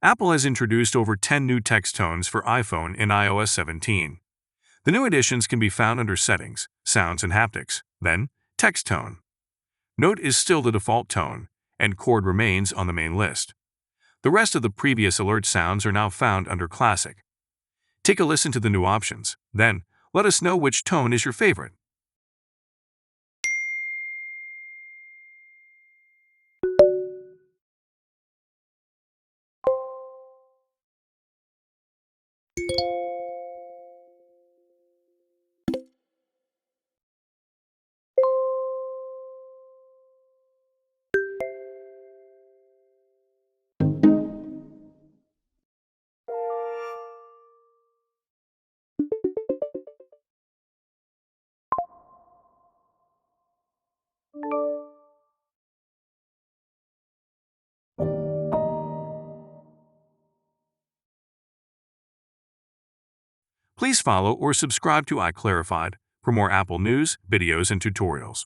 Apple has introduced over 10 new text tones for iPhone in iOS 17. The new additions can be found under Settings, Sounds and Haptics, then Text Tone. Note is still the default tone, and Chord remains on the main list. The rest of the previous alert sounds are now found under Classic. Take a listen to the new options, then let us know which tone is your favorite. Please follow or subscribe to iClarified for more Apple news, videos, and tutorials.